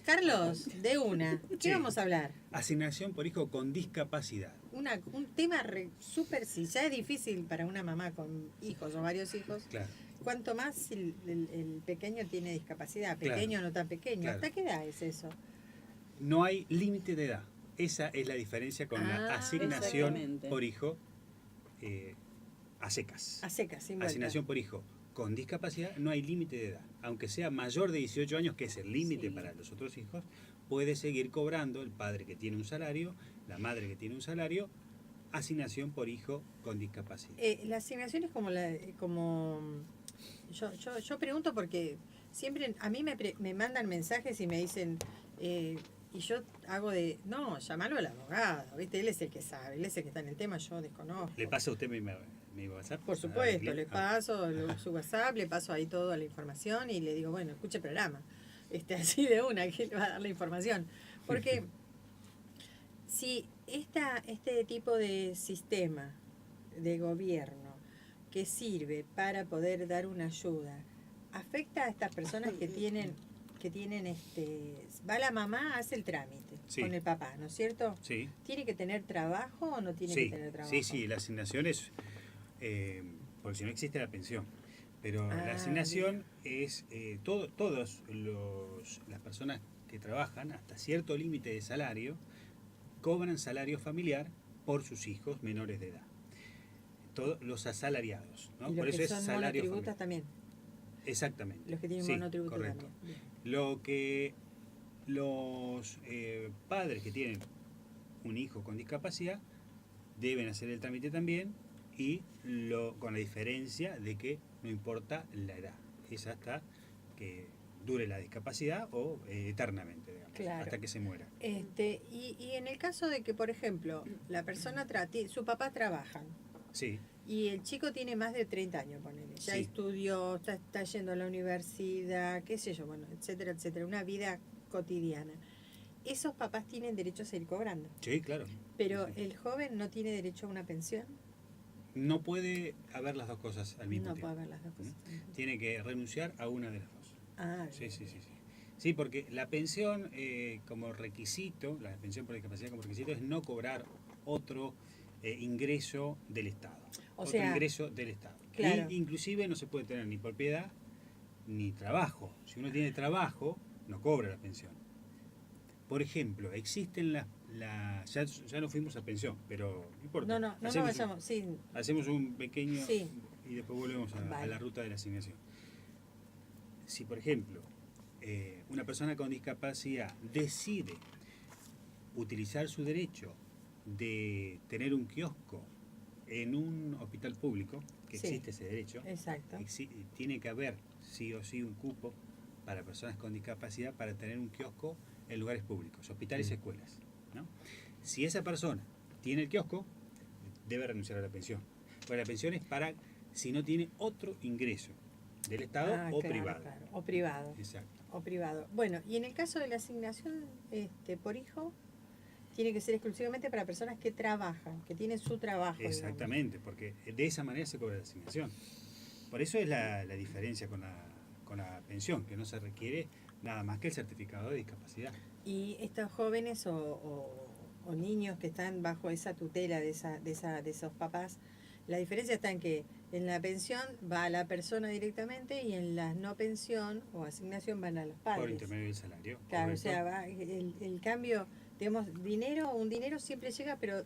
Carlos, de una. ¿Qué Sí. vamos a hablar? Asignación por hijo con discapacidad. Un tema súper, si ya es difícil para una mamá con hijos o varios hijos, Claro, cuanto más si el pequeño tiene discapacidad, Claro, pequeño o no tan pequeño. claro. ¿Hasta qué edad es eso? No hay límite de edad. Esa es la diferencia con la Ah, asignación exactamente. por hijo a secas. A secas, sin vuelta. Asignación por hijo con discapacidad no hay límite de edad. Aunque sea mayor de 18 años, que es el límite Sí. para los otros hijos, puede seguir cobrando el padre que tiene un salario, la madre que tiene un salario, asignación por hijo con discapacidad. La asignación es como yo pregunto porque siempre a mí me mandan mensajes y me dicen y yo hago no, llamalo al abogado, ¿viste? Él es el que sabe, él es el que está en el tema, yo desconozco. ¿Le pasa a usted mi WhatsApp? Por supuesto, Ah, le paso su WhatsApp, le paso ahí toda la información y le digo, bueno, escuche el programa. Así de una, que le va a dar la información. Porque si este tipo de sistema de gobierno que sirve para poder dar una ayuda afecta a estas personas que tienen va la mamá, hace el trámite Sí. con el papá, ¿no es cierto? Sí. ¿Tiene que tener trabajo o no tiene Sí, que tener trabajo? sí, la asignación es, porque si no existe la pensión, pero Ah, la asignación es, todas las personas que trabajan hasta cierto límite de salario, cobran salario familiar por sus hijos menores de edad. Todos los asalariados, ¿no? Y los Por eso que es son salario monotributas familiar. también. Exactamente. Los que tienen Sí, monotributo correcto. también. Lo que los padres que tienen un hijo con discapacidad deben hacer el trámite también y con la diferencia de que no importa la edad, es hasta que dure la discapacidad o eternamente, digamos, Claro. hasta que se muera. Y en el caso de que, por ejemplo, la persona su papá trabajan Sí, y el chico tiene más de 30 años, ponele, ya Sí. estudió, está yendo a la universidad, qué sé yo, bueno, etcétera, etcétera, una vida cotidiana. Esos papás tienen derecho a seguir cobrando, sí, claro. pero Sí. el joven no tiene derecho a una pensión. No puede haber las dos cosas al mismo No tiempo. puede haber las dos cosas. Tiene que renunciar a una de las dos. Ah, Sí, sí, sí, sí. Sí, porque la pensión como requisito, la pensión por discapacidad como requisito es no cobrar otro ingreso del Estado. O otro sea, ingreso del Estado. claro. Y inclusive no se puede tener ni propiedad ni trabajo. Si uno tiene trabajo, no cobra la pensión. Por ejemplo, existen ya no fuimos a pensión, pero no importa. No vayamos, sí. Hacemos un pequeño Sí. y después volvemos a Vale. la ruta de la asignación. Si, por ejemplo, una persona con discapacidad decide utilizar su derecho de tener un kiosco en un hospital público, que Sí. existe ese derecho, Exacto. tiene que haber sí o sí un cupo para personas con discapacidad para tener un kiosco en lugares públicos, hospitales y escuelas, ¿no? Si esa persona tiene el kiosco, debe renunciar a la pensión. Porque la pensión es para si no tiene otro ingreso del Estado o Claro, privado. claro. O privado. Exacto. O privado. Bueno, y en el caso de la asignación por hijo, tiene que ser exclusivamente para personas que trabajan, que tienen su trabajo. Exactamente, porque de esa manera se cobra la asignación. Por eso es la diferencia con la pensión, que no se requiere nada más que el certificado de discapacidad. Y estos jóvenes o niños que están bajo esa tutela de esos papás, la diferencia está en que en la pensión va a la persona directamente y en la no pensión o asignación van a los padres. Por intermedio del salario. Claro, correcto. o sea, el cambio, digamos, un dinero siempre llega, pero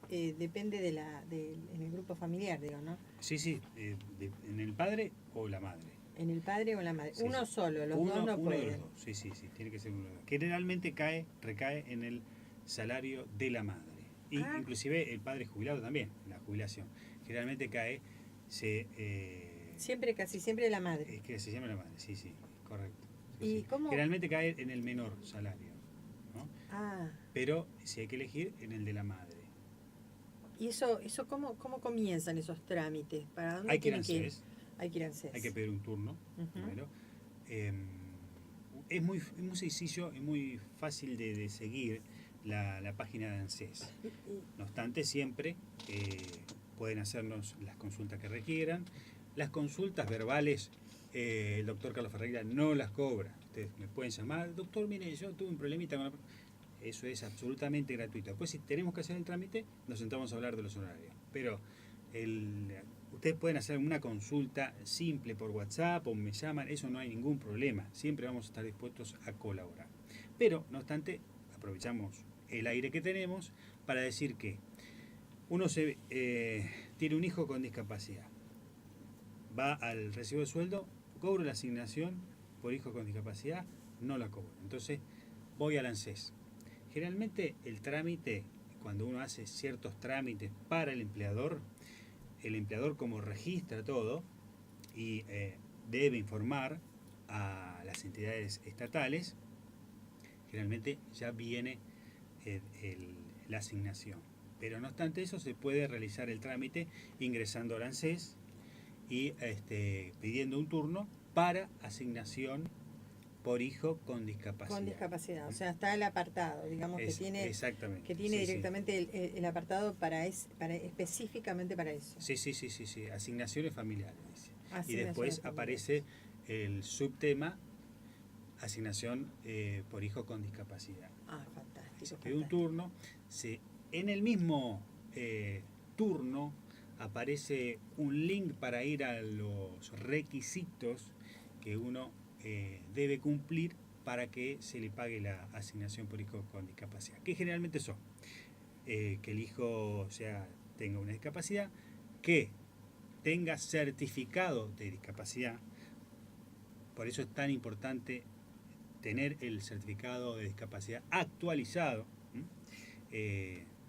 depende en el grupo familiar, digo, ¿no? Sí, en el padre o la madre. En el padre o la madre. Sí, Uno sí. solo, los uno, dos no uno de pueden. los dos. Sí, tiene que ser uno de los dos. Generalmente recae en el salario de la madre. Y Ah. inclusive el padre jubilado también, la jubilación. Generalmente cae, Casi siempre la madre. es que se llama la madre, sí, correcto. Sí, ¿Y sí. cómo? Generalmente cae en el menor salario, ¿no? Ah, Pero si hay que elegir, en el de la madre. ¿y eso cómo comienzan esos trámites? ¿Para dónde Hay que ir a tienen ANSES, Hay que ir a ANSES. hay que pedir un turno Ujú. primero. Es muy sencillo, es muy fácil de seguir la página de ANSES. No obstante, siempre pueden hacernos las consultas que requieran. Las consultas verbales, el doctor Carlos Ferreira no las cobra. ustedes me pueden llamar, doctor, mire, yo tuve un problemita con eso es absolutamente gratuito. Después, si tenemos que hacer el trámite, nos sentamos a hablar de los horarios. Pero ustedes pueden hacer una consulta simple por WhatsApp o me llaman, eso no hay ningún problema. Siempre vamos a estar dispuestos a colaborar. Pero, no obstante, aprovechamos el aire que tenemos para decir que uno tiene un hijo con discapacidad, va al recibo de sueldo, cobro la asignación por hijo con discapacidad, no la cobro. Entonces, voy al ANSES. Generalmente el trámite, cuando uno hace ciertos trámites para el empleador como registra todo y debe informar a las entidades estatales, generalmente ya viene la asignación. Pero no obstante eso, se puede realizar el trámite ingresando al ANSES y pidiendo un turno para asignación por hijo con discapacidad. Con discapacidad, o sea, está el apartado, digamos, que tiene, exactamente, que tiene sí, directamente el apartado específicamente para eso. Sí, asignaciones familiares, dice. Y después Familiares. aparece el subtema asignación por hijo con discapacidad. Fantástico. Se pide un turno, en el mismo turno aparece un link para ir a los requisitos que uno debe cumplir para que se le pague la asignación por hijo con discapacidad, que generalmente son que el hijo tenga una discapacidad, que tenga certificado de discapacidad. Por eso es tan importante tener el certificado de discapacidad actualizado.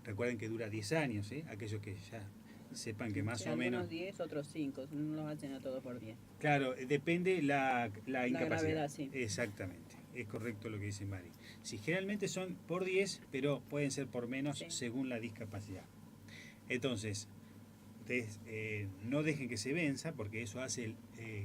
Recuerden que dura 10 años, aquellos que ya sepan que más o menos... 10, otros 5, no los hacen a todos por 10. Claro, depende la incapacidad. Gravedad, sí. Exactamente, es correcto lo que dice Mari. Sí, generalmente son por 10, pero pueden ser por menos según la discapacidad. Entonces, ustedes no dejen que se venza, porque eso hace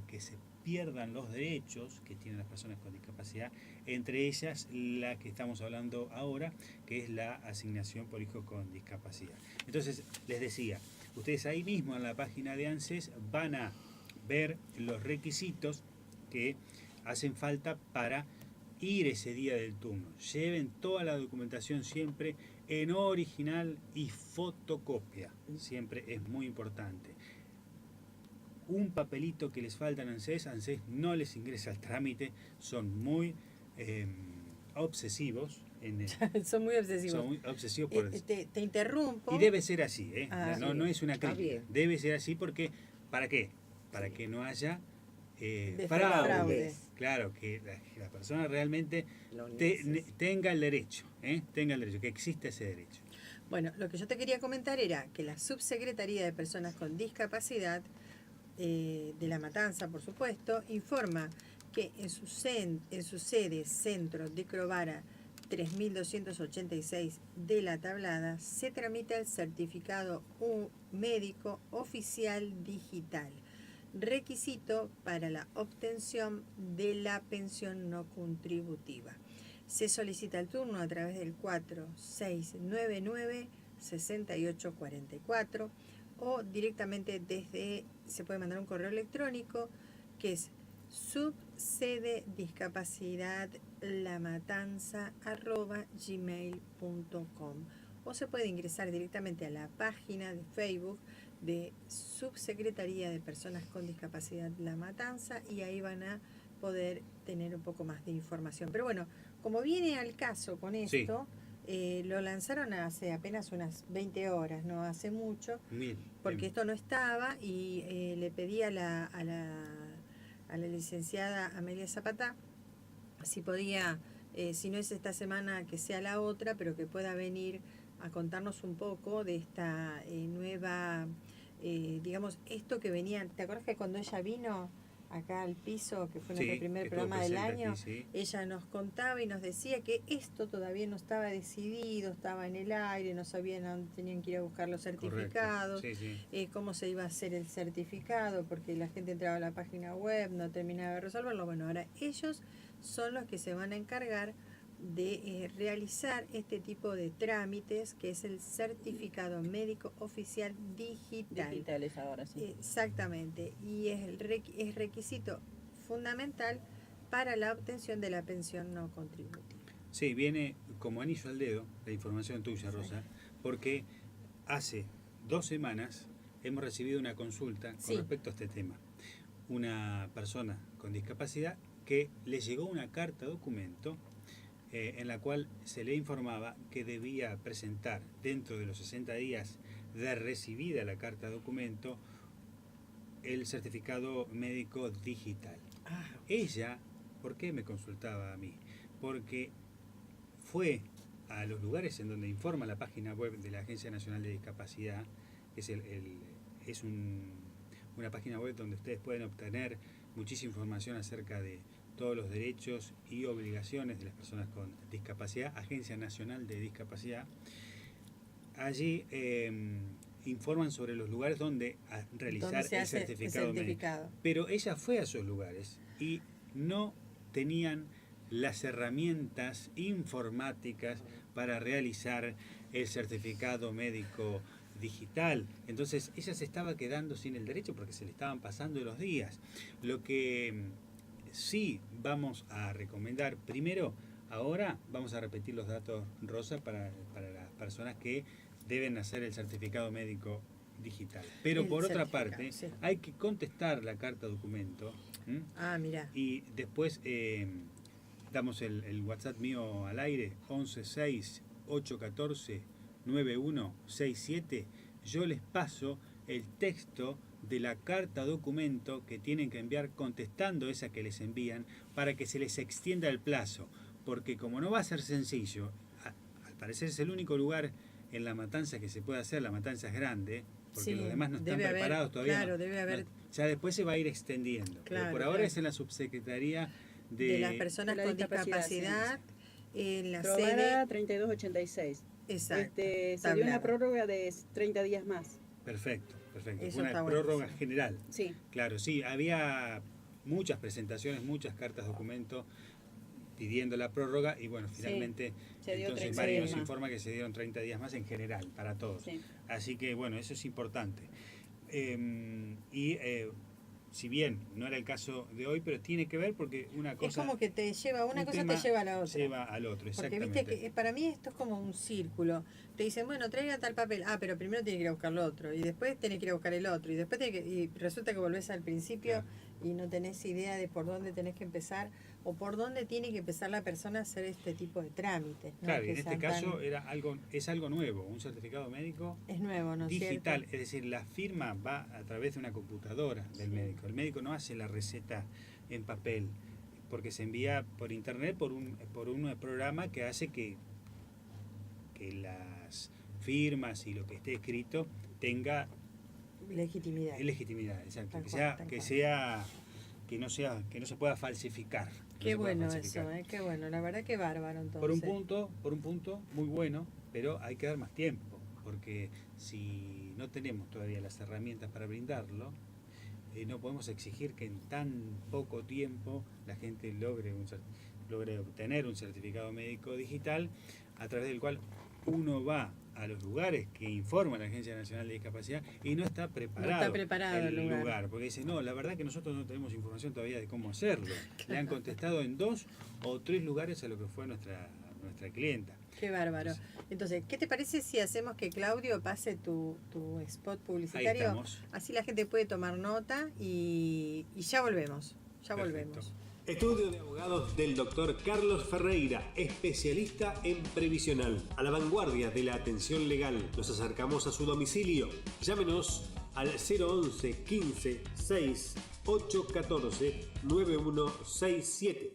que se pierdan los derechos que tienen las personas con discapacidad, entre ellas la que estamos hablando ahora, que es la asignación por hijo con discapacidad. Entonces, les decía, ustedes ahí mismo en la página de ANSES van a ver los requisitos que hacen falta para ir ese día del turno. Lleven toda la documentación siempre en original y fotocopia. Siempre es muy importante. Un papelito que les falta en ANSES no les ingresa al trámite, son muy obsesivos. Son muy obsesivos. Son muy obsesivos por te interrumpo. Y debe ser así, no es una Está crítica. bien. Debe ser así porque, ¿para qué? Para que no haya fraudes. Claro, que la persona realmente Lo tenga el derecho, que exista ese derecho. Bueno, lo que yo te quería comentar era que la Subsecretaría de Personas con Discapacidad de La Matanza, por supuesto, informa que en su sede Centro de Crovara 3286 de La Tablada se tramita el certificado médico oficial digital, requisito para la obtención de la pensión no contributiva. Se solicita el turno a través del 4699-6844 o directamente se puede mandar un correo electrónico que es subsedediscapacidadlamatanza@gmail.com o se puede ingresar directamente a la página de Facebook de Subsecretaría de Personas con Discapacidad La Matanza y ahí van a poder tener un poco más de información. Pero bueno, como viene al caso con esto, lo lanzaron hace apenas unas 20 horas, no hace mucho, porque esto no estaba y le pedí a la licenciada Amelia Zapata si podía, si no es esta semana, que sea la otra, pero que pueda venir a contarnos un poco de esta nueva, digamos, esto que venía. ¿Te acuerdas que cuando ella vino acá al piso, que fue nuestro primer programa del año, aquí, ella nos contaba y nos decía que esto todavía no estaba decidido, estaba en el aire, no sabían, tenían que ir a buscar los certificados, cómo se iba a hacer el certificado, porque la gente entraba a la página web, no terminaba de resolverlo. Bueno, ahora ellos son los que se van a encargar de realizar este tipo de trámites, que es el certificado médico oficial digital. Digitales ahora, sí. Exactamente, y es requisito fundamental para la obtención de la pensión no contributiva. Sí, viene como anillo al dedo la información tuya, Rosa, porque hace 2 semanas hemos recibido una consulta con Sí. respecto a este tema. Una persona con discapacidad que le llegó una carta documento en la cual se le informaba que debía presentar dentro de los 60 días de recibida la carta documento el certificado médico digital. Ella, ¿por qué me consultaba a mí? Porque fue a los lugares en donde informa la página web de la Agencia Nacional de Discapacidad, es una página web donde ustedes pueden obtener muchísima información acerca de todos los derechos y obligaciones de las personas con discapacidad, Agencia Nacional de Discapacidad. Allí informan sobre los lugares donde realizar ¿Dónde se el hace certificado médico. Pero ella fue a esos lugares y no tenían las herramientas informáticas para realizar el certificado médico digital. Entonces ella se estaba quedando sin el derecho porque se le estaban pasando los días. Lo que sí vamos a recomendar, primero, ahora vamos a repetir los datos, Rosa, para las personas que deben hacer el certificado médico digital. Pero por otra parte, sí, hay que contestar la carta documento. Mira. Y después damos el WhatsApp mío al aire, 116-814-9167. Yo les paso el texto de la carta documento que tienen que enviar contestando esa que les envían para que se les extienda el plazo. Porque como no va a ser sencillo, al parecer es el único lugar en La Matanza que se puede hacer, La Matanza es grande, porque Sí, los demás no están debe preparados haber, todavía. claro, debe haber. Ya después se va a ir extendiendo. Pero Claro, por ahora claro. es en la subsecretaría De las personas de la con discapacidad, en la Prorrogada sede. 3286. Exacto. Se está dio una hablado. prórroga de 30 días más. Perfecto, perfecto. Eso Fue una está prórroga buenísimo. general. Sí. Claro, sí, había muchas presentaciones, muchas cartas documento pidiendo la prórroga y bueno, finalmente se dio entonces 30 María días nos más. informa que se dieron 30 días más en general para todos. Sí. Así que bueno, eso es importante. Si bien no era el caso de hoy, pero tiene que ver porque una cosa... Es como que te lleva, una un cosa tema te lleva a la otra. Lleva al otro, Porque exactamente. viste que para mí esto es como un círculo. Te dicen, bueno, traiga tal papel. Pero primero tiene que ir a buscar lo otro. Y después tenés que ir a buscar el otro. Y después y resulta que volvés al principio y no tenés idea de por dónde tenés que empezar o por dónde tiene que empezar la persona a hacer este tipo de trámites, ¿no? Claro, y Que en este sean caso es algo nuevo, un certificado médico es nuevo, ¿no es digital, cierto? es decir, la firma va a través de una computadora del médico. El médico no hace la receta en papel, porque se envía por internet por un programa que hace que las firmas y lo que esté escrito tenga Legitimidad. legitimidad, exacto, Tal que cual, tal sea que no se pueda falsificar. Qué no se pueda bueno falsificar. eso, qué bueno, la verdad que bárbaro entonces. Por un punto muy bueno, pero hay que dar más tiempo, porque si no tenemos todavía las herramientas para brindarlo, no podemos exigir que en tan poco tiempo la gente logre obtener un certificado médico digital a través del cual uno va a los lugares que informa la Agencia Nacional de Discapacidad y no está preparado, el lugar. porque dice, no, la verdad que nosotros no tenemos información todavía de cómo hacerlo. Le han contestado en 2 o 3 lugares a lo que fue nuestra clienta. Qué bárbaro. Entonces, ¿qué te parece si hacemos que Claudio pase tu spot Ahí publicitario? estamos. Así la gente puede tomar nota y ya volvemos. Ya Perfecto. volvemos. Estudio de abogados del doctor Carlos Ferreira, especialista en previsional, a la vanguardia de la atención legal. Nos acercamos a su domicilio. Llámenos al 011 15 6 814 9167.